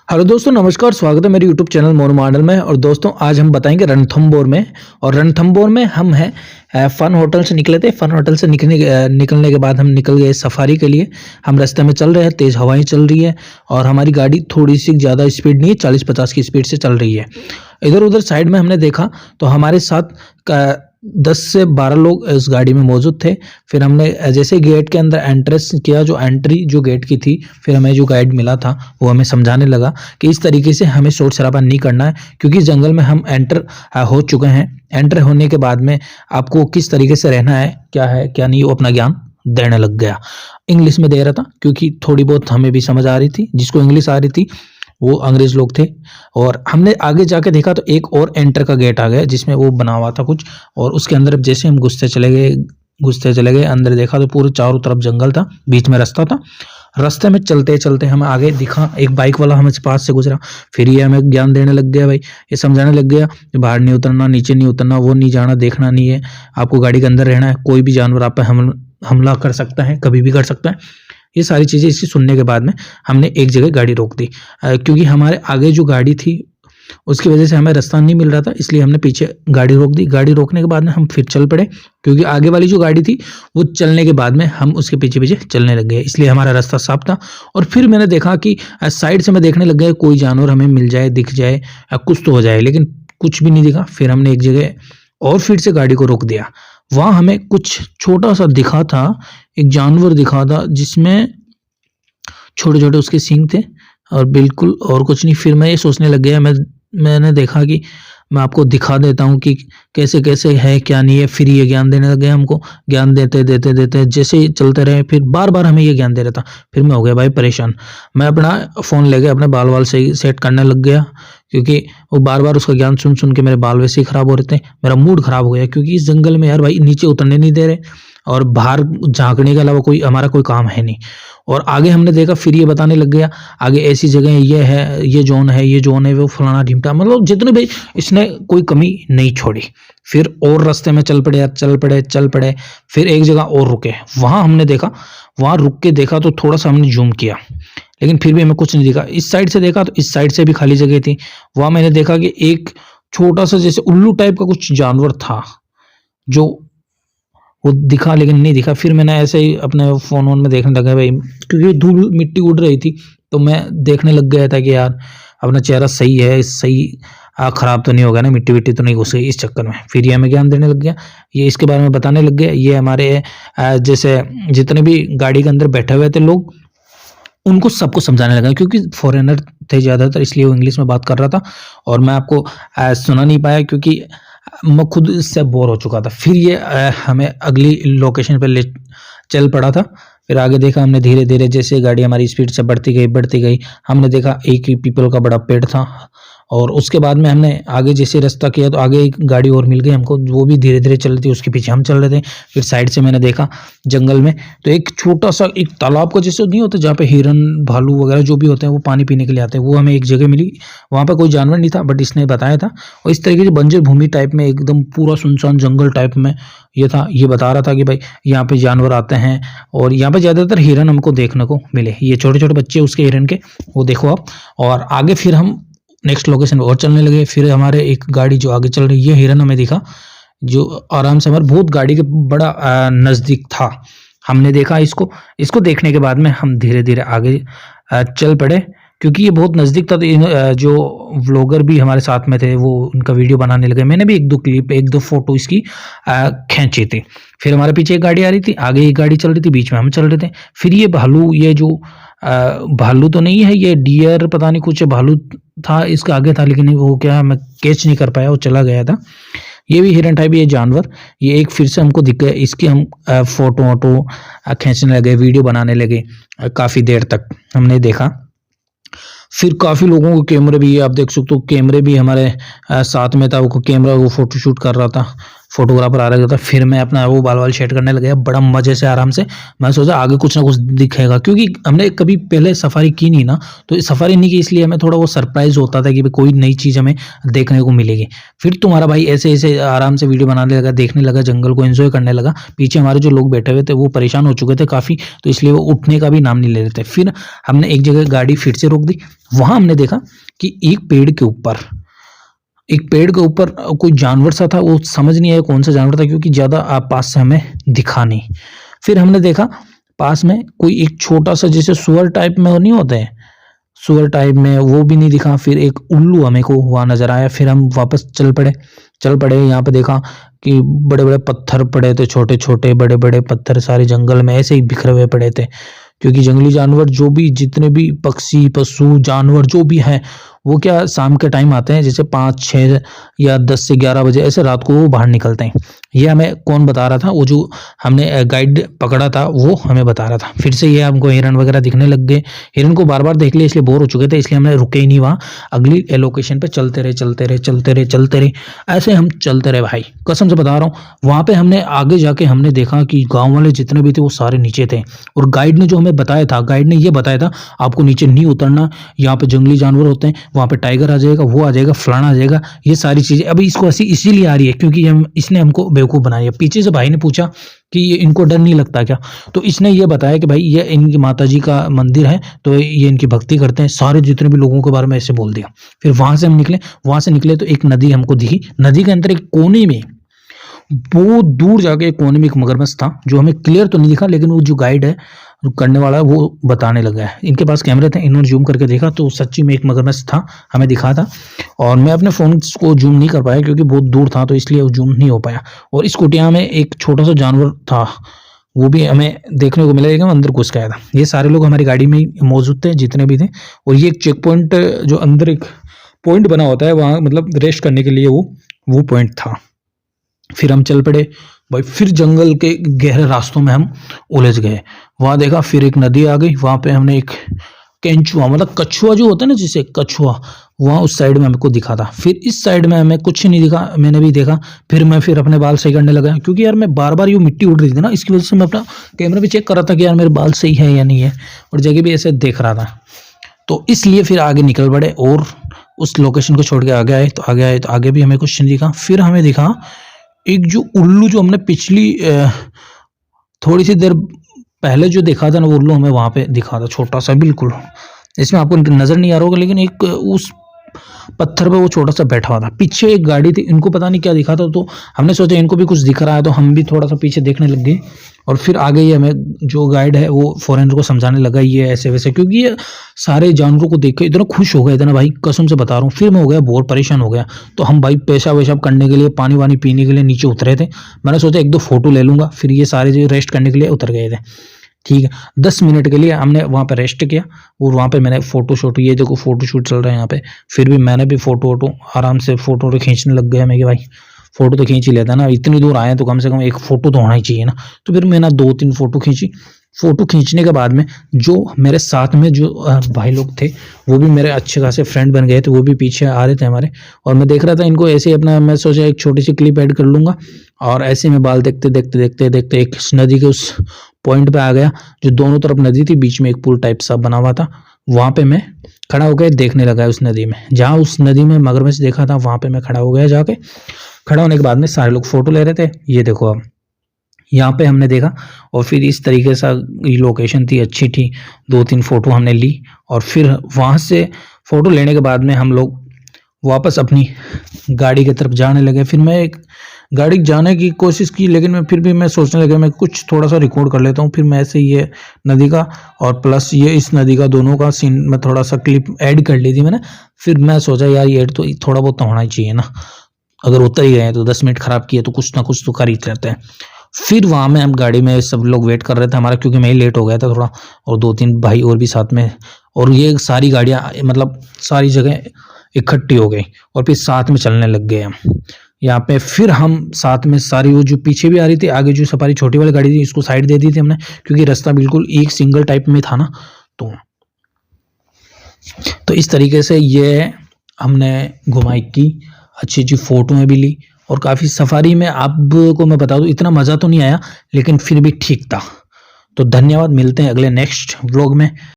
Hello दोस्तों, नमस्कार। स्वागत है मेरे यूट्यूब चैनल मोर मॉडल में। और दोस्तों आज हम बताएंगे रणथंबोर में। और रणथंबोर में हम हैं फन होटल से निकले थे। फन होटल से निकलने के बाद हम निकल गए सफारी के लिए। हम रास्ते में चल रहे हैं, तेज़ हवाएं चल रही है और हमारी गाड़ी थोड़ी सी ज़्यादा स्पीड नहीं है, 40-50 की स्पीड से चल रही है। इधर उधर साइड में हमने देखा तो हमारे साथ 10 से 12 लोग इस गाड़ी में मौजूद थे। फिर हमने जैसे गेट के अंदर एंट्रेंस किया, जो एंट्री जो गेट की थी, फिर हमें जो गाइड मिला था वो हमें समझाने लगा कि इस तरीके से हमें शोर शराबा नहीं करना है, क्योंकि जंगल में हम एंटर हो चुके हैं। एंटर होने के बाद में आपको किस तरीके से रहना है क्या नहीं, वो अपना ज्ञान देने लग गया। इंग्लिश में दे रहा था क्योंकि थोड़ी बहुत हमें भी समझ आ रही थी। जिसको इंग्लिश आ रही थी वो अंग्रेज लोग थे। और हमने आगे जाके देखा तो एक और एंटर का गेट आ गया जिसमें वो बना हुआ था कुछ, और उसके अंदर जैसे हम घुसते चले गए अंदर, देखा तो पूरे चारों तरफ जंगल था, बीच में रास्ता था। रास्ते में चलते चलते हमें आगे दिखा एक बाइक वाला हमें पास से गुजरा। फिर ये हमें ज्ञान देने लग गया, भाई ये समझाने लग गया कि बाहर नहीं उतरना, नीचे नहीं उतरना, वो नहीं जाना, देखना नहीं है, आपको गाड़ी के अंदर रहना है। कोई भी जानवर आप पे हमला कर सकता है, कभी भी कर सकता है। ये सारी चीज़ें इसकी सुनने के बाद में हमने एक जगह गाड़ी रोक दी, क्योंकि हमारे आगे जो गाड़ी थी उसकी वजह से हमें रास्ता नहीं मिल रहा था, इसलिए हमने पीछे गाड़ी रोक दी। गाड़ी रोकने के बाद में हम फिर चल पड़े, क्योंकि आगे वाली जो गाड़ी थी वो चलने के बाद में हम उसके पीछे पीछे चलने लग गए, इसलिए हमारा रास्ता साफ था। और फिर मैंने देखा कि साइड से मैं देखने लग गया कोई जानवर हमें मिल जाए, दिख जाए, कुछ तो हो जाए, लेकिन कुछ भी नहीं दिखा। फिर हमने एक जगह और फिर से गाड़ी को रोक दिया। वहाँ हमें कुछ छोटा सा दिखा था, एक जानवर दिखा था जिसमें छोटे छोटे उसके सींग थे, और बिल्कुल और कुछ नहीं। फिर मैं ये सोचने लग गया, मैंने देखा कि मैं आपको दिखा देता हूँ कि कैसे कैसे है क्या नहीं है। फिर ये ज्ञान देने लग गए हमको। ज्ञान देते देते देते जैसे ही चलते रहे, फिर बार बार हमें ये ज्ञान दे रहा था। फिर मैं हो गया भाई परेशान। मैं अपना फ़ोन लेके अपने बाल वाल सही सेट करने लग गया, क्योंकि वो बार बार उसका ज्ञान सुन सुन के मेरे बाल वैसे ही ख़राब हो रहे थे। मेरा मूड ख़राब हो गया, क्योंकि इस जंगल में यार भाई नीचे उतरने नहीं दे रहे और बाहर झाँकने के अलावा कोई हमारा कोई काम है नहीं। और आगे हमने देखा, फिर ये बताने लग गया आगे ऐसी जगह ये है, ये जोन है, ये जोन है, वो फलाना ढिमटा, मतलब जितने भी इसने कोई कमी नहीं छोड़ी। फिर और रास्ते में चल पड़े। फिर एक जगह और रुके, वहाँ हमने देखा, वहाँ रुक के देखा तो थोड़ा सा हमने जूम किया, लेकिन फिर भी हमें कुछ नहीं दिखा। इस साइड से देखा तो इस साइड से भी खाली जगह थी। वहाँ मैंने देखा कि एक छोटा सा जैसे उल्लू टाइप का कुछ जानवर था, जो वो दिखा लेकिन नहीं दिखा। फिर मैंने ऐसे ही अपने फ़ोन वोन में देखने लगा भाई, क्योंकि धूल मिट्टी उड़ रही थी, तो मैं देखने लग गया था कि यार अपना चेहरा सही है, सही ख़राब तो नहीं होगा ना, मिट्टी विट्टी तो नहीं घुस गई इस चक्कर में। फिर ये हमें ज्ञान देने लग गया, ये इसके बारे में बताने लग गया। ये हमारे जैसे जितने भी गाड़ी के अंदर बैठे हुए थे लोग, उनको सबको समझाने लगा, क्योंकि फॉरेनर थे ज़्यादातर, इसलिए वो इंग्लिश में बात कर रहा था और मैं आपको सुना नहीं पाया, क्योंकि मैं खुद इससे बोर हो चुका था। फिर ये हमें अगली लोकेशन पे ले चल पड़ा था। फिर आगे देखा हमने, धीरे धीरे जैसे गाड़ी हमारी स्पीड से बढ़ती गई, हमने देखा एक पीपल का बड़ा पेड़ था। और उसके बाद में हमने आगे जैसे रास्ता किया तो आगे एक गाड़ी और मिल गई हमको, वो भी धीरे धीरे चल रही थी, उसके पीछे हम चल रहे थे। फिर साइड से मैंने देखा जंगल में तो एक छोटा सा एक तालाब का जैसे नहीं होता, जहाँ पे हिरन भालू वगैरह जो भी होते हैं वो पानी पीने के लिए आते हैं, वो हमें एक जगह मिली। वहाँ पे कोई जानवर नहीं था, बट इसने बताया था। और इस तरीके से बंजर भूमि टाइप में, एकदम पूरा सुनसान जंगल टाइप में ये था। ये बता रहा था कि भाई यहाँ पे जानवर आते हैं और यहाँ पे ज़्यादातर हिरन हमको देखने को मिले। ये छोटे छोटे बच्चे उसके हिरन के, वो देखो आप। और आगे फिर हम नेक्स्ट लोकेशन और चलने लगे। फिर हमारे एक गाड़ी जो आगे चल रही है, हिरन हमें दिखा, जो आराम से हमारे बहुत गाड़ी के बड़ा नज़दीक था। हमने देखा इसको देखने के बाद में हम धीरे धीरे आगे चल पड़े, क्योंकि ये बहुत नज़दीक था। तो जो व्लॉगर भी हमारे साथ में थे वो उनका वीडियो बनाने लगे। मैंने भी एक दो फोटो इसकी खींची थी। फिर हमारे पीछे एक गाड़ी आ रही थी, आगे एक गाड़ी चल रही थी, बीच में हम चल रहे थे। फिर ये भालू, ये जो भालू तो नहीं है, ये डियर पता नहीं कुछ भालू था, इसका आगे था, लेकिन वो क्या मैं कैच नहीं कर पाया, वो चला गया था। ये भी हिरन टाइप, ये जानवर, ये एक फिर से हमको दिख गया। इसकी हम फोटो वोटो खींचने लगे, वीडियो बनाने लगे। काफ़ी देर तक हमने देखा। फिर काफ़ी लोगों को कैमरे भी, आप देख सकते हो कैमरे भी हमारे साथ में था, वो कैमरा वो फोटो शूट कर रहा था। फोटोग्राफर आ रहा था। फिर मैं अपना वो बाल वाल सेट करने लग गया बड़ा मजे से आराम से। मैं सोचा आगे कुछ ना कुछ दिखेगा, क्योंकि हमने कभी पहले सफारी की नहीं ना, तो सफारी नहीं की इसलिए हमें थोड़ा वो सरप्राइज होता था कि भाई कोई नई चीज़ हमें देखने को मिलेगी। फिर तुम्हारा भाई ऐसे ऐसे आराम से वीडियो बनाने लगा, देखने लगा, जंगल को एंजॉय करने लगा। पीछे हमारे जो लोग बैठे हुए थे वो परेशान हो चुके थे काफ़ी, तो इसलिए वो उठने का भी नाम नहीं ले रहे थे। फिर हमने एक जगह गाड़ी फिर से रोक दी। वहाँ हमने देखा कि एक पेड़ के ऊपर कोई जानवर सा था। वो समझ नहीं आया कौन सा जानवर था, क्योंकि ज़्यादा पास से हमें दिखा नहीं। फिर हमने देखा पास में कोई एक छोटा सा जैसे सुअर टाइप में नहीं होते हैं, सुअर टाइप में, वो भी नहीं दिखा। फिर एक उल्लू हमें को वहाँ नजर आया। फिर हम वापस चल पड़े। यहाँ पे देखा कि बड़े बड़े पत्थर पड़े थे, छोटे छोटे बड़े बड़े पत्थर सारे जंगल में ऐसे ही बिखरे हुए पड़े थे। क्योंकि जंगली जानवर जो भी जितने भी पक्षी पशु जानवर जो भी हैं, वो क्या शाम के टाइम आते हैं, जैसे 5-6 या 10 से 11 बजे ऐसे रात को वो बाहर निकलते हैं। ये हमें कौन बता रहा था, वो जो हमने गाइड पकड़ा था वो हमें बता रहा था। फिर से ये हमको हिरन वगैरह दिखने लग गए। हिरन को बार बार देख लिया इसलिए बोर हो चुके थे, इसलिए हमने रुके ही नहीं वहाँ। अगली लोकेशन पे चलते रहे। ऐसे हम चलते रहे भाई, कसम से बता रहा हूँ। वहाँ पे हमने आगे जाके हमने देखा कि गाँव वाले जितने भी थे वो सारे नीचे थे, और गाइड ने जो हमें बताया था, गाइड ने ये बताया था आपको नीचे नहीं उतरना, यहाँ पे जंगली जानवर होते हैं, वहाँ पे टाइगर आ जाएगा, वो आ जाएगा, फलाना आ जाएगा, ये सारी चीजें। अभी इसको ऐसी इसीलिए आ रही है क्योंकि इसने हमको बेवकूफ बनाया है। पीछे से भाई ने पूछा कि ये इनको डर नहीं लगता क्या, तो इसने ये बताया कि भाई ये इनकी माता जी का मंदिर है, तो ये इनकी भक्ति करते हैं। सारे जितने भी लोगों के बारे में ऐसे बोल दिया। फिर वहां से हम निकले। वहां से निकले तो एक नदी हमको दिखी। नदी के अंदर एक कोने में, बहुत दूर जाके एक कोने में एक मगरमच्छ था, जो हमें क्लियर तो नहीं दिखा, लेकिन वो जो गाइड है जो करने वाला है वो बताने लगा है। इनके पास कैमरे थे, इन्होंने जूम करके देखा तो सच्ची में एक मगरमच्छ था, हमें दिखा था। और मैं अपने फ़ोन को जूम नहीं कर पाया क्योंकि बहुत दूर था, तो इसलिए वो जूम नहीं हो पाया। और इस कुटिया में एक छोटा सा जानवर था, वो भी हमें देखने को मिला, लेकिन अंदर घुस गया था। ये सारे लोग हमारी गाड़ी में ही मौजूद थे जितने भी थे। और ये एक चेक पॉइंट, जो अंदर एक पॉइंट बना होता है वहाँ, मतलब रेस्ट करने के लिए वो पॉइंट था। फिर हम चल पड़े भाई। फिर जंगल के गहरे रास्तों में हम उलझ गए। वहां देखा फिर एक नदी आ गई। वहां पे हमने एक केंचुआ, मतलब कछुआ जो होता है ना, जिसे कछुआ, वहां उस साइड में हमको दिखा था। फिर इस साइड में हमें कुछ नहीं दिखा, मैंने भी देखा। फिर मैं अपने बाल सही करने लगा, क्योंकि यार मैं बार बार ये मिट्टी उड़ रही थी ना, इसकी वजह से मैं अपना कैमरा भी चेक कर रहा था कि यार मेरे बाल सही है या नहीं है, और जगह भी ऐसे देख रहा था। तो इसलिए फिर आगे निकल पड़े और उस लोकेशन को छोड़ के आगे आए तो आगे भी हमें कुछ नहीं दिखा। फिर हमें दिखा एक जो उल्लू, जो हमने पिछली थोड़ी सी देर पहले जो देखा था ना, वो उल्लू हमें वहां पे दिखा था, छोटा सा बिल्कुल। इसमें आपको नजर नहीं आ रहा होगा, लेकिन एक उस पत्थर पे वो छोटा सा बैठा हुआ था। पीछे एक गाड़ी थी, इनको पता नहीं क्या दिखा था, तो हमने सोचा इनको भी कुछ दिख रहा है, तो हम भी थोड़ा सा पीछे देखने लग गए। और फिर आगे ही हमें जो गाइड है वो फॉरेनर को समझाने लगा ये ऐसे वैसे, क्योंकि ये सारे जानवरों को देख के इतना खुश हो गया, इतना भाई कसम से बता रहा हूँ। फिर मैं हो गया बहुत परेशान हो गया, तो हम भाई पेशाब वेशाब करने के लिए, पानी वानी पीने के लिए नीचे उतरे थे। मैंने सोचा 1-2 फोटो ले लूंगा, फिर ये सारे जो रेस्ट करने के लिए उतर गए थे। ठीक है, 10 मिनट के लिए हमने वहाँ पे रेस्ट किया, और वहाँ पे मैंने फोटो शूट, ये देखो फोटो शूट चल रहा है यहाँ पे। फिर भी मैंने भी फोटो वोटो आराम से फोटो खींचने लग गया मैं कि भाई फोटो तो खींच ही लेता ना, इतनी दूर आए तो कम से कम एक फोटो तो होना ही चाहिए ना। तो फिर मैंने 2-3 फोटो खींची। फोटो खींचने के बाद में जो मेरे साथ में जो भाई लोग थे, वो भी मेरे अच्छे खासे फ्रेंड बन गए थे, वो भी पीछे आ रहे थे हमारे। और मैं देख रहा था इनको ऐसे ही अपना, मैं सोचा एक छोटी सी क्लिप ऐड कर लूंगा, और ऐसे में बाल देखते एक नदी के उस पॉइंट पे आ गया, जो दोनों तरफ नदी थी, बीच में एक पुल टाइप सा बना हुआ था। वहां पे मैं खड़ा हो गया, देखने लगा उस नदी में, जहाँ उस नदी में मगरमच्छ देखा था, वहां पे मैं खड़ा हो गया जाके। खड़ा होने के बाद में सारे लोग फोटो ले रहे थे, ये देखो अब यहाँ पे हमने देखा। और फिर इस तरीके से लोकेशन थी, अच्छी थी, 2-3 फोटो हमने ली। और फिर वहाँ से फोटो लेने के बाद में हम लोग वापस अपनी गाड़ी की तरफ जाने लगे। फिर मैं एक गाड़ी जाने की कोशिश की, लेकिन मैं सोचने लगा मैं कुछ थोड़ा सा रिकॉर्ड कर लेता हूँ। फिर मैं ऐसे ये नदी का और प्लस ये इस नदी का दोनों का सीन में थोड़ा सा क्लिप ऐड कर ली थी मैंने। फिर मैं सोचा यार ये तो थोड़ा बहुत तो होना ही चाहिए ना, अगर उतर ही गए हैं तो 10 मिनट खराब किए तो कुछ ना कुछ तो कर ही लेते हैं। फिर वहाँ में हम गाड़ी में सब लोग वेट कर रहे थे हमारा, क्योंकि मैं ही लेट हो गया था थोड़ा, और 2-3 भाई और भी साथ में। और ये सारी गाड़ियाँ, मतलब सारी जगह इकट्ठी हो गई, और फिर साथ में चलने लग गए हम यहाँ पे। फिर हम साथ में सारी, वो जो पीछे भी आ रही थी, आगे जो सफारी छोटी वाली गाड़ी थी, इसको साइड दे दी थी हमने, क्योंकि रास्ता बिल्कुल एक सिंगल टाइप में था ना। तो इस तरीके से ये हमने घुमाई की, अच्छी अच्छी फोटोएं भी ली, और काफ़ी सफारी में आपको मैं बता दूँ इतना मज़ा तो नहीं आया, लेकिन फिर भी ठीक था। तो धन्यवाद, मिलते हैं अगले नेक्स्ट व्लॉग में।